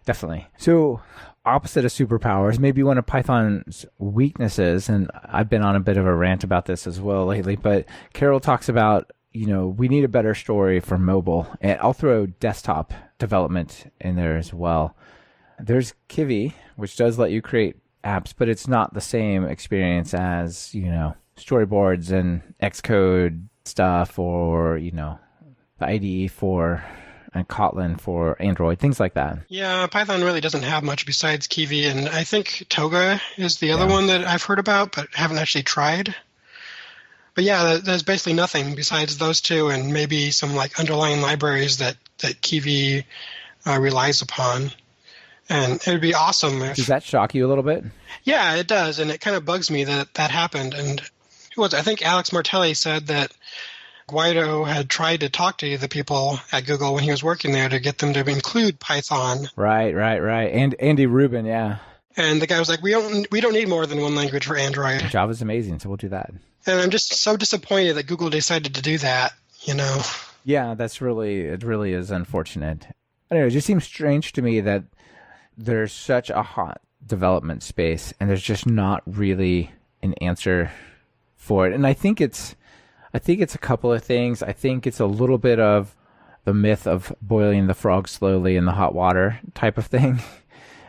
Definitely. So opposite of superpowers, maybe one of Python's weaknesses, and I've been on a bit of a rant about this as well lately, but Carol talks about, we need a better story for mobile. And I'll throw desktop development in there as well. There's Kivy, which does let you create apps, but it's not the same experience as, storyboards and Xcode stuff, or, the IDE and Kotlin for Android, things like that. Yeah, Python really doesn't have much besides Kivy, and I think Toga is the other one that I've heard about but haven't actually tried. But yeah, there's basically nothing besides those two, and maybe some like underlying libraries that Kivy relies upon. And it would be awesome if... Does that shock you a little bit? Yeah, it does, and it kind of bugs me that happened. And who was it? I think Alex Martelli said that Guido had tried to talk to the people at Google when he was working there to get them to include Python. Right. And Andy Rubin, yeah. And the guy was like, we don't need more than one language for Android. Java's amazing, so we'll do that. And I'm just so disappointed that Google decided to do that, Yeah, it really is unfortunate. I don't know, it just seems strange to me that there's such a hot development space and there's just not really an answer for it. And I think it's a couple of things. I think it's a little bit of the myth of boiling the frog slowly in the hot water type of thing.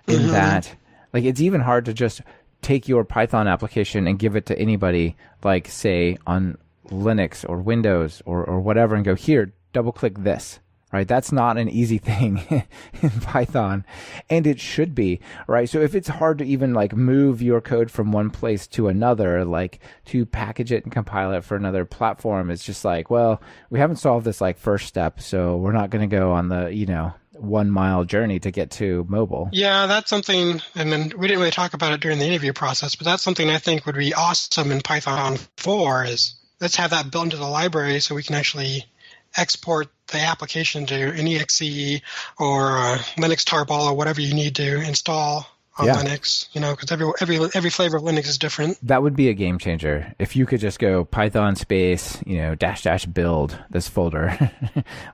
In that, like, it's even hard to just take your Python application and give it to anybody, like, say, on Linux or Windows or whatever, and go, here, double-click this. right? That's not an easy thing in Python, and it should be, right? So if it's hard to even like move your code from one place to another, like to package it and compile it for another platform, it's just like, well, we haven't solved this like first step, so we're not going to go on the, 1 mile journey to get to mobile. Yeah, that's something, and then we didn't really talk about it during the interview process, but that's something I think would be awesome in Python 4 is let's have that built into the library so we can actually export the application to an exe or Linux tarball or whatever you need to install on Linux, because every flavor of Linux is different. That would be a game changer. If you could just go Python space, -- build this folder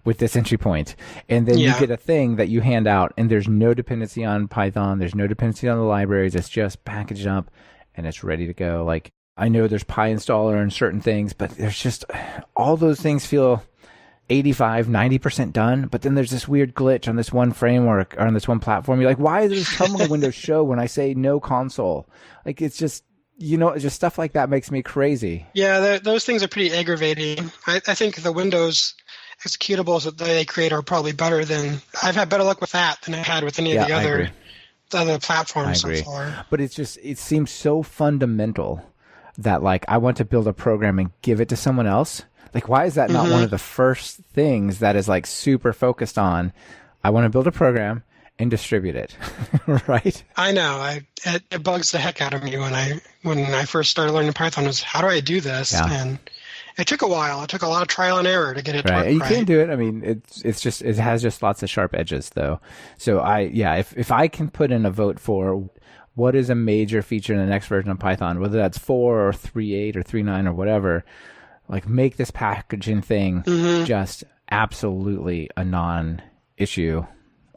with this entry point, and then you get a thing that you hand out, and there's no dependency on Python, there's no dependency on the libraries, it's just packaged up, and it's ready to go. Like, I know there's PyInstaller and certain things, but there's just, all those things feel 85, 90% done, but then there's this weird glitch on this one framework or on this one platform. You're like, why does this terminal window show when I say no console? Like, it's just, just stuff like that makes me crazy. Yeah, those things are pretty aggravating. I think the Windows executables that they create are probably better than, I've had better luck with that than I've had with any of the other platforms so far. But it seems so fundamental that like, I want to build a program and give it to someone else. Like, why is that not one of the first things that is like super focused on? I want to build a program and distribute it, right? I know. It bugs the heck out of me when I first started learning Python was how do I do this? Yeah. And it took a while. It took a lot of trial and error to get it to work right. You can do it. I mean, it has just lots of sharp edges though. So if I can put in a vote for what is a major feature in the next version of Python, whether that's 4 or 3.8 or 3.9 or whatever, like make this packaging thing just absolutely a non-issue.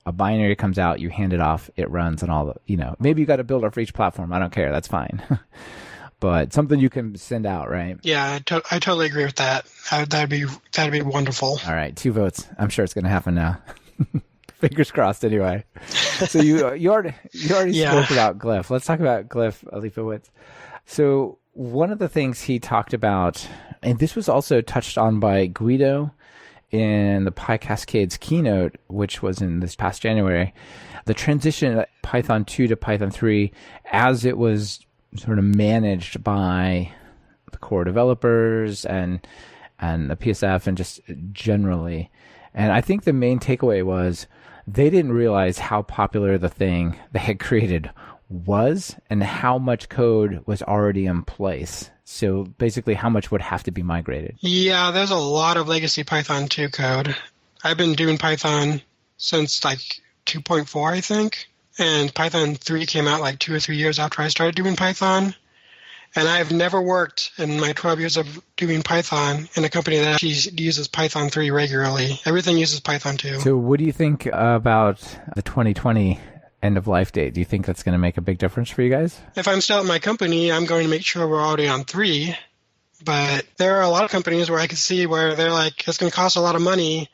A binary comes out, you hand it off, it runs, and all the, maybe you got to build it for each platform. I don't care. That's fine. But something you can send out, right? Yeah, I totally agree with that. That'd be wonderful. All right, 2 votes. I'm sure it's going to happen now. Fingers crossed, anyway. So you already spoke about Glyph. Let's talk about Glyph, Leifowitz. So one of the things he talked about, and this was also touched on by Guido in the PyCascades keynote, which was in this past January, the transition of Python 2 to Python 3 as it was sort of managed by the core developers and the PSF and just generally. And I think the main takeaway was they didn't realize how popular the thing they had created was and how much code was already in place. So basically how much would have to be migrated. Yeah, there's a lot of legacy Python 2 code. I've been doing Python since like 2.4, I think. And Python 3 came out like 2 or 3 years after I started doing Python. And I've never worked in my 12 years of doing Python in a company that actually uses Python 3 regularly. Everything uses Python 2. So what do you think about the 2020 end of life date? Do you think that's going to make a big difference for you guys? If I'm still at my company, I'm going to make sure we're already on 3. But there are a lot of companies where I can see where they're like, it's going to cost a lot of money,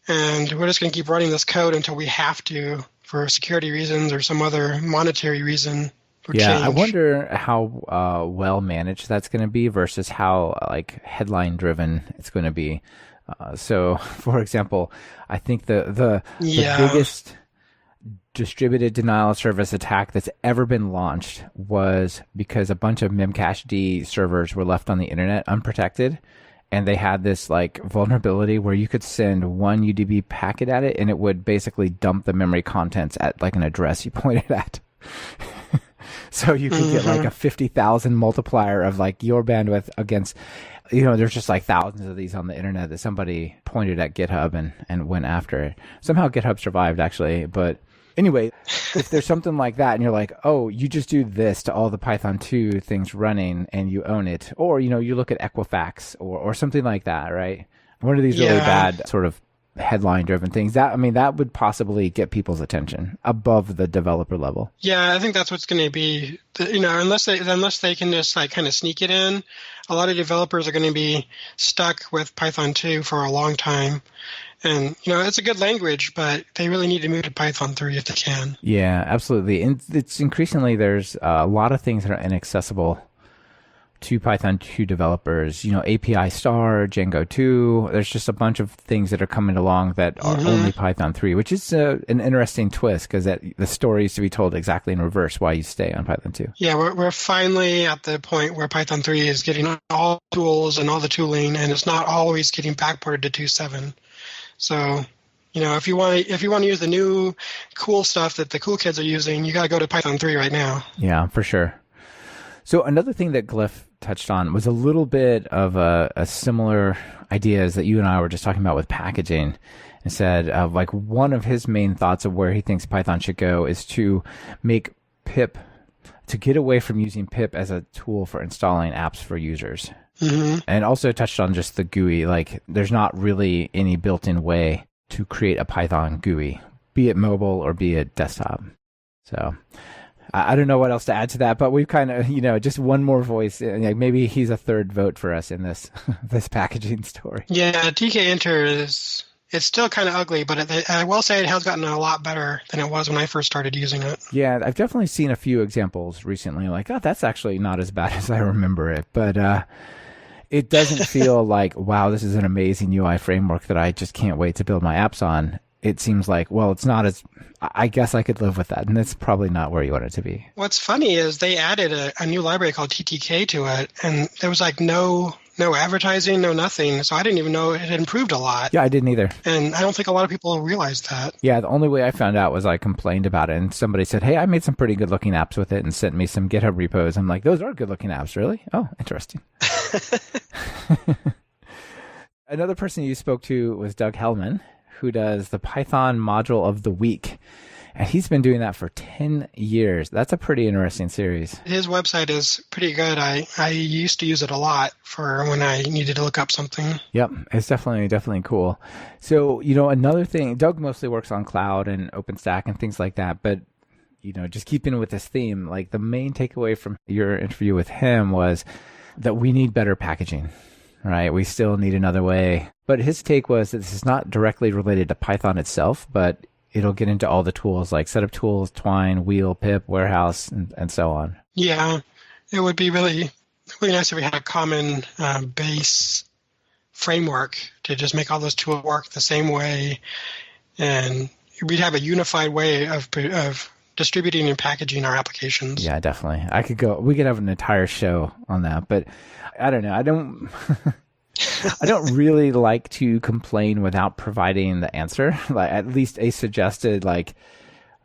and we're just going to keep running this code until we have to for security reasons or some other monetary reason. Yeah, I wonder how well managed that's going to be versus how like headline driven it's going to be. So, for example, I think the biggest distributed denial of service attack that's ever been launched was because a bunch of Memcached servers were left on the internet unprotected, and they had this like vulnerability where you could send one UDP packet at it and it would basically dump the memory contents at like an address you pointed at. So you could get like a 50,000 multiplier of like your bandwidth against, there's just like thousands of these on the internet that somebody pointed at GitHub and went after it. Somehow GitHub survived actually. But anyway, if there's something like that and you're like, oh, you just do this to all the Python 2 things running and you own it. Or, you look at Equifax or something like that, right? One of these really bad sort of headline driven things that would possibly get people's attention above the developer level. Yeah, I think that's what's going to be, unless they can just like kind of sneak it in, a lot of developers are going to be stuck with Python 2 for a long time. And, it's a good language, but they really need to move to Python 3 if they can. Yeah, absolutely. And it's increasingly, there's a lot of things that are inaccessible to Python 2 developers, API star, Django 2. There's just a bunch of things that are coming along that are only Python 3, which is an interesting twist because the story is to be told exactly in reverse why you stay on Python 2. Yeah, we're finally at the point where Python 3 is getting all the tools and all the tooling, and it's not always getting backported to 2.7. So, if you want to use the new cool stuff that the cool kids are using, you got to go to Python 3 right now. Yeah, for sure. So another thing that Glyph touched on was a little bit of a similar ideas that you and I were just talking about with packaging, and said like one of his main thoughts of where he thinks Python should go is to make pip, to get away from using pip as a tool for installing apps for users. And also touched on just the GUI, like there's not really any built-in way to create a Python GUI, be it mobile or be it desktop. So I don't know what else to add to that, but we've kind of, just one more voice. Like maybe he's a third vote for us in this this packaging story. Yeah, tkinter it's still kind of ugly, but I will say it has gotten a lot better than it was when I first started using it. Yeah, I've definitely seen a few examples recently, like, oh, that's actually not as bad as I remember it. But it doesn't feel like, wow, this is an amazing UI framework that I just can't wait to build my apps on. It seems like, well, it's not as, I guess I could live with that, and it's probably not where you want it to be. What's funny is they added a new library called TTK to it, and there was like no advertising, no nothing, so I didn't even know it had improved a lot. Yeah, I didn't either. And I don't think a lot of people realized that. Yeah, the only way I found out was I complained about it, and somebody said, hey, I made some pretty good-looking apps with it, and sent me some GitHub repos. I'm like, those are good-looking apps, really? Oh, interesting. Another person you spoke to was Doug Hellman, who does the Python module of the week. And he's been doing that for 10 years. That's a pretty interesting series. His website is pretty good. I used to use it a lot for when I needed to look up something. Yep, it's definitely cool. So, another thing, Doug mostly works on cloud and OpenStack and things like that. But, just keeping with this theme, like the main takeaway from your interview with him was that we need better packaging. Right, we still need another way. But his take was that this is not directly related to Python itself, but it'll get into all the tools like setup tools, Twine, Wheel, Pip, Warehouse, and so on. Yeah, it would be really nice if we had a common base framework to just make all those tools work the same way, and we'd have a unified way of distributing and packaging our applications. Yeah, definitely. We could have an entire show on that, but I don't know. I don't really like to complain without providing the answer, like at least a suggested, like,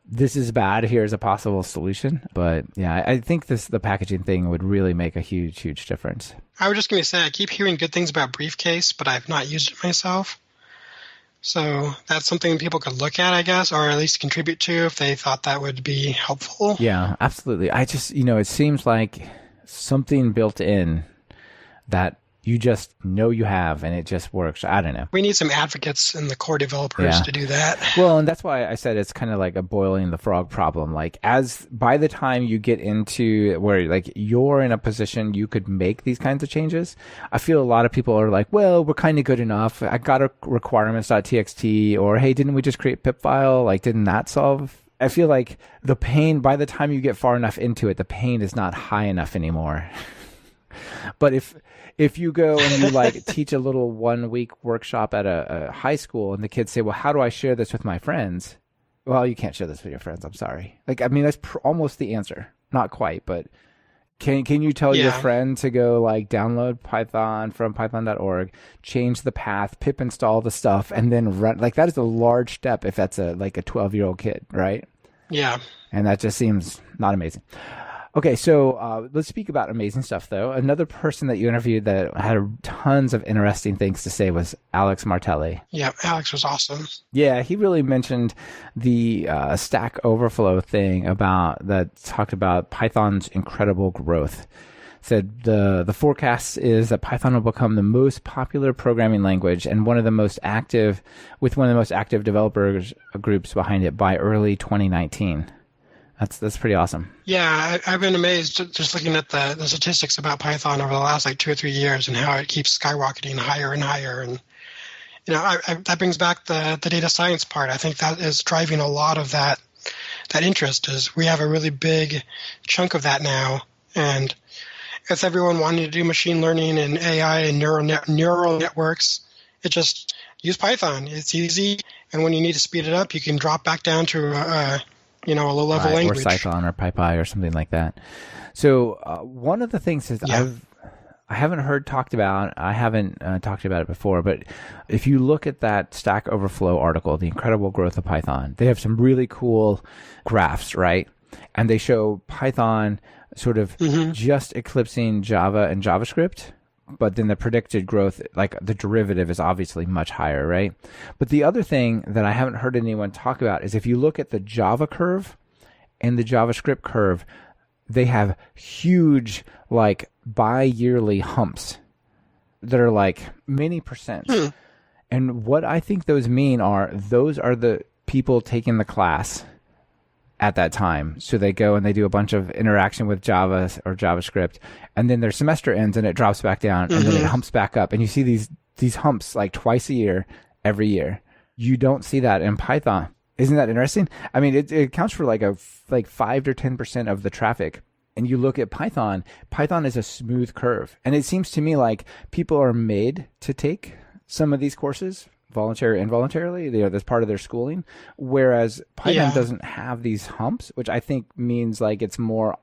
this is bad, here's a possible solution. But yeah, I think the packaging thing would really make a huge difference. I was just going to say, I keep hearing good things about Briefcase, but I've not used it myself. So that's something people could look at, I guess, or at least contribute to if they thought that would be helpful. Yeah, absolutely. I just, it seems like something built in that you just know you have, and it just works. I don't know. We need some advocates in the core developers to do that. Well, and that's why I said it's kind of like a boiling the frog problem. Like, by the time you get into where like you're in a position you could make these kinds of changes, I feel a lot of people are like, well, we're kind of good enough. I got a requirements.txt, or hey, didn't we just create pip file? Like, didn't that solve? I feel like the pain, by the time you get far enough into it, the pain is not high enough anymore. But if you go and you like teach a little 1 week workshop at a high school, and the kids say, well, how do I share this with my friends? Well, you can't share this with your friends. I'm sorry. Like, I mean, that's almost the answer. Not quite, but can you tell your friend to go like download Python from python.org, change the path, pip install the stuff, and then run? Like, that is a large step if that's a 12-year-old kid, right? Yeah. And that just seems not amazing. Okay, so let's speak about amazing stuff, though. Another person that you interviewed that had tons of interesting things to say was Alex Martelli. Yeah, Alex was awesome. Yeah, he really mentioned the Stack Overflow thing that talked about Python's incredible growth. Said the forecast is that Python will become the most popular programming language and one of the most active developer groups behind it by early 2019. That's pretty awesome. Yeah, I've been amazed just looking at the statistics about Python over the last 2 or 3 years and how it keeps skyrocketing higher and higher. And that brings back the data science part. I think that is driving a lot of that interest. Is we have a really big chunk of that now, and with everyone wanting to do machine learning and AI and neural networks, it just use Python. It's easy, and when you need to speed it up, you can drop back down to a low-level language. Or Python or PyPy or something like that. So one of the things is I haven't heard talked about, I haven't talked about it before, but if you look at that Stack Overflow article, The Incredible Growth of Python, they have some really cool graphs, right? And they show Python sort of just eclipsing Java and JavaScript, but then the predicted growth, like the derivative, is obviously much higher, right? But the other thing that I haven't heard anyone talk about is if you look at the Java curve and the JavaScript curve, they have huge, like, bi-yearly humps that are like many percents. And what I think those mean are those are the people taking the class at that time. So they go and they do a bunch of interaction with Java or JavaScript, and then their semester ends and it drops back down, and then it humps back up. And you see these humps like twice a year, every year. You don't see that in Python. Isn't that interesting? I mean, it accounts for like 5 to 10% of the traffic. And you look at Python is a smooth curve. And it seems to me like people are made to take some of these courses, voluntary, involuntarily. That's part of their schooling. Whereas Python doesn't have these humps, which I think means like it's more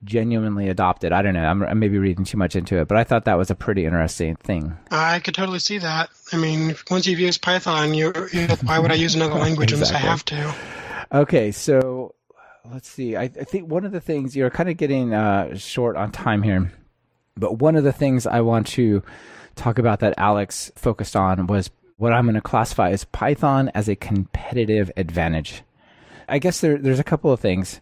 genuinely adopted. I don't know. I'm maybe reading too much into it, but I thought that was a pretty interesting thing. I could totally see that. I mean, once you've used Python, why would I use another language unless I have to? Okay, so let's see. I think one of the things, you're kind of getting short on time here, but one of the things I want to talk about that Alex focused on was what I'm going to classify as Python as a competitive advantage. I guess there's a couple of things.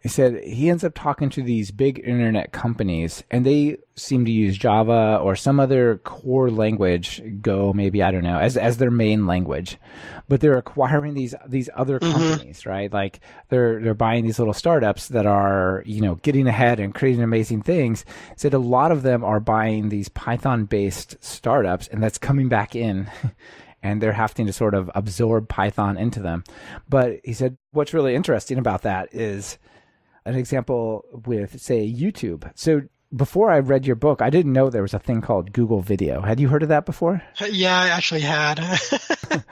He said he ends up talking to these big internet companies, and they seem to use Java or some other core language, Go maybe, I don't know, as their main language. But they're acquiring these other companies, right? Like they're buying these little startups that are, getting ahead and creating amazing things. He said a lot of them are buying these Python-based startups, and that's coming back in. And they're having to sort of absorb Python into them. But he said what's really interesting about that is an example with, say, YouTube. So before I read your book, I didn't know there was a thing called Google Video. Had you heard of that before? Yeah, I actually had.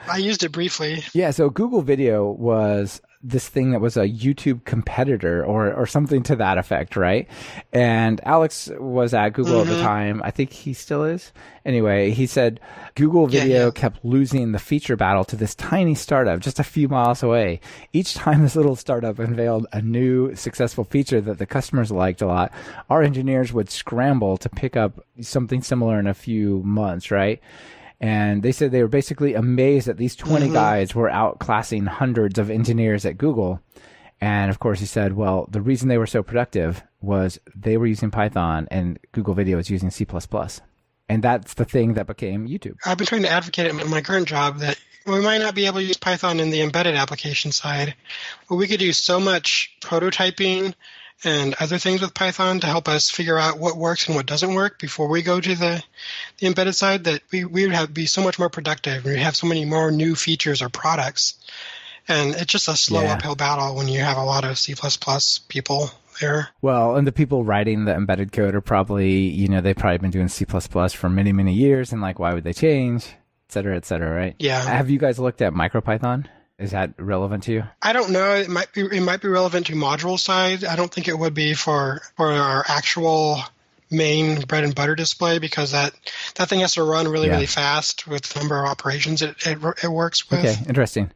I used it briefly. Yeah, so Google Video was this thing that was a YouTube competitor or something to that effect, right? And Alex was at Google at the time. I think he still is. Anyway, he said Google Video kept losing the feature battle to this tiny startup just a few miles away. Each time this little startup unveiled a new successful feature that the customers liked a lot, our engineers would scramble to pick up something similar in a few months, right? And they said they were basically amazed that these 20 guys were outclassing hundreds of engineers at Google. And of course, he said, well, the reason they were so productive was they were using Python and Google Video was using C++. And that's the thing that became YouTube. I've been trying to advocate in my current job that we might not be able to use Python in the embedded application side, but we could do so much prototyping and other things with Python to help us figure out what works and what doesn't work before we go to the embedded side that we would be so much more productive. We have so many more new features or products. And it's just a slow uphill battle when you have a lot of C++ people there. Well, and the people writing the embedded code are probably, they've probably been doing C++ for many, many years. And like, why would they change? Et cetera, right? Yeah. Have you guys looked at MicroPython? Is that relevant to you? I don't know. It might be relevant to module side. I don't think it would be for our actual main bread and butter display because that thing has to run really fast with the number of operations it works with. Okay, interesting.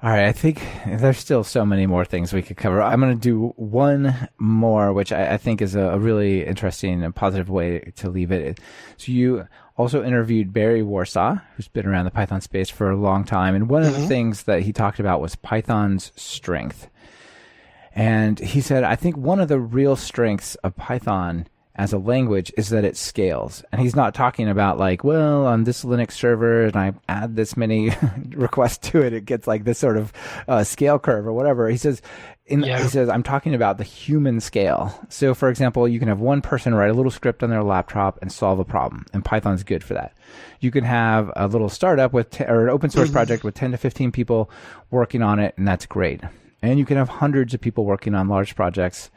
All right, I think there's still so many more things we could cover. I'm going to do one more, which I think is a really interesting and positive way to leave it. So you also interviewed Barry Warsaw, who's been around the Python space for a long time. And one of the things that he talked about was Python's strength. And he said, I think one of the real strengths of Python as a language is that it scales. And he's not talking about like, well, on this Linux server and I add this many requests to it, it gets like this sort of scale curve or whatever. He says, I'm talking about the human scale. So for example, you can have one person write a little script on their laptop and solve a problem. And Python's good for that. You can have a little startup or an open source project with 10 to 15 people working on it. And that's great. And you can have hundreds of people working on large projects.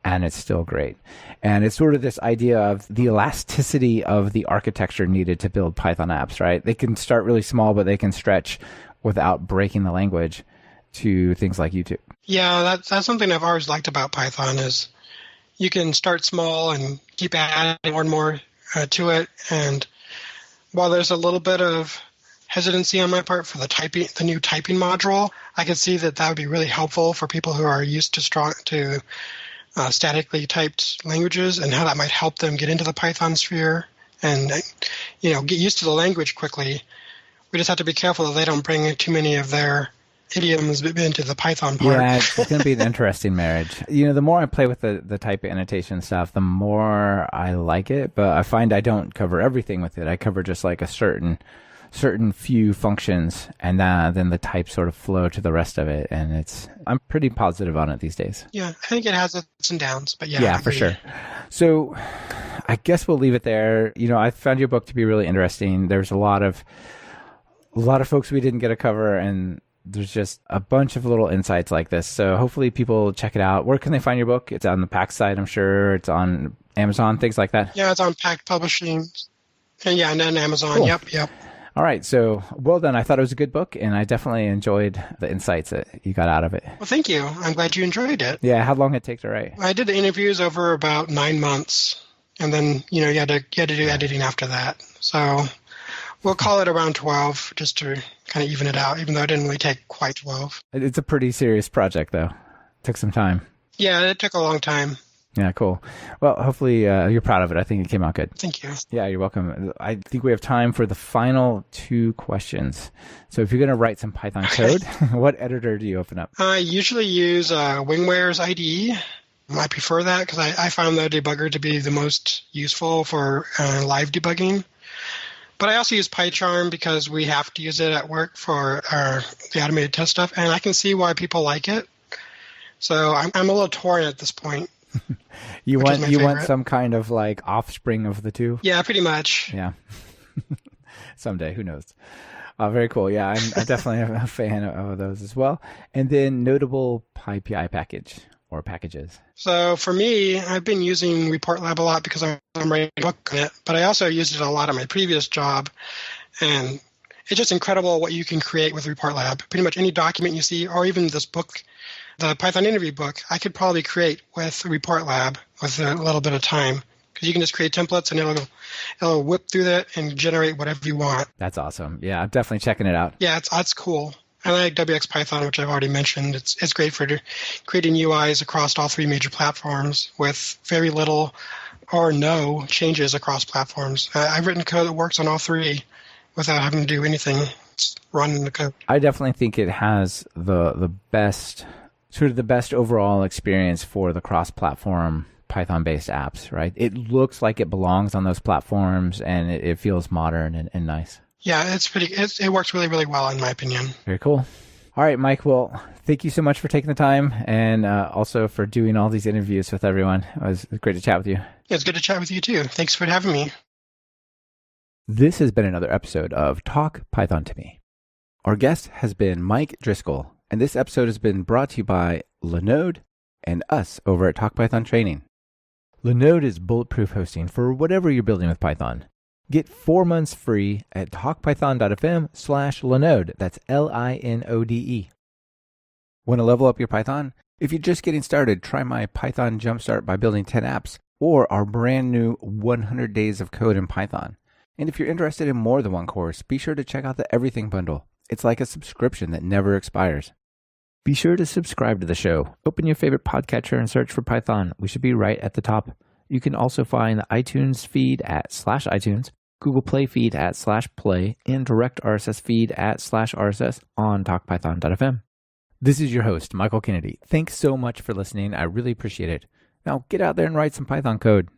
and it's still great. And it's sort of this idea of the elasticity of the architecture needed to build Python apps, right? They can start really small, but they can stretch without breaking the language to things like YouTube. Yeah, that's something I've always liked about Python is you can start small and keep adding more and more to it. And while there's a little bit of hesitancy on my part for the new typing module, I could see that would be really helpful for people who are used to statically typed languages and how that might help them get into the Python sphere and get used to the language quickly. We just have to be careful that they don't bring too many of their idioms into the Python part. Yeah, it's going to be an interesting marriage. The more I play with the type annotation stuff, the more I like it, but I find I don't cover everything with it. I cover just like a certain few functions, and then the types sort of flow to the rest of it. And I'm pretty positive on it these days. Yeah, I think it has ups and downs, but yeah, for sure. So I guess we'll leave it there. I found your book to be really interesting. There's a lot of folks we didn't get to cover, and there's just a bunch of little insights like this. So hopefully people check it out. Where can they find your book? It's on the PAX site, I'm sure. It's on Amazon, things like that. Yeah, it's on PAX Publishing. And then Amazon. Cool. Yep. All right. So well done. I thought it was a good book, and I definitely enjoyed the insights that you got out of it. Well, thank you. I'm glad you enjoyed it. Yeah. How long did it take to write? I did the interviews over about 9 months, and then, you had to do editing after that. So we'll call it around 12 just to kind of even it out, even though it didn't really take quite 12. It's a pretty serious project, though. It took some time. Yeah, it took a long time. Yeah, cool. Well, hopefully you're proud of it. I think it came out good. Thank you. Yeah, you're welcome. I think we have time for the final 2 questions. So if you're going to write some Python code, what editor do you open up? I usually use WingWare's IDE. I prefer that because I found the debugger to be the most useful for live debugging. But I also use PyCharm because we have to use it at work for the automated test stuff, and I can see why people like it. So I'm a little torn at this point. You want some kind of like offspring of the two? Yeah, pretty much. Yeah. Someday, who knows? Very cool. Yeah, I'm definitely a fan of those as well. And then notable PyPI package or packages. So for me, I've been using ReportLab a lot because I'm writing a book on it, but I also used it a lot at my previous job. And it's just incredible what you can create with ReportLab. Pretty much any document you see, or even this book, the Python interview book, I could probably create with ReportLab with a little bit of time. Because you can just create templates and it'll whip through that and generate whatever you want. That's awesome. Yeah, I'm definitely checking it out. Yeah, it's cool. I like WX-Python, which I've already mentioned. It's great for creating UIs across all 3 major platforms with very little or no changes across platforms. I've written code that works on all 3 without having to do anything. It's running the code. I definitely think it has the best overall experience for the cross-platform Python-based apps, right? It looks like it belongs on those platforms, and it feels modern and nice. Yeah, it works really, really well in my opinion. Very cool. All right, Mike. Well, thank you so much for taking the time and also for doing all these interviews with everyone. It was great to chat with you. Yeah, it's good to chat with you too. Thanks for having me. This has been another episode of Talk Python to Me. Our guest has been Mike Driscoll, and this episode has been brought to you by Linode and us over at Talk Python Training. Linode is bulletproof hosting for whatever you're building with Python. Get 4 months free at talkpython.fm/Linode. That's Linode. Want to level up your Python? If you're just getting started, try my Python Jumpstart by Building 10 Apps or our brand new 100 Days of Code in Python. And if you're interested in more than one course, be sure to check out the Everything Bundle. It's like a subscription that never expires. Be sure to subscribe to the show. Open your favorite podcatcher and search for Python. We should be right at the top. You can also find the iTunes feed at /iTunes, Google Play feed at /Play, and direct RSS feed at /RSS on talkpython.fm. This is your host, Michael Kennedy. Thanks so much for listening. I really appreciate it. Now get out there and write some Python code.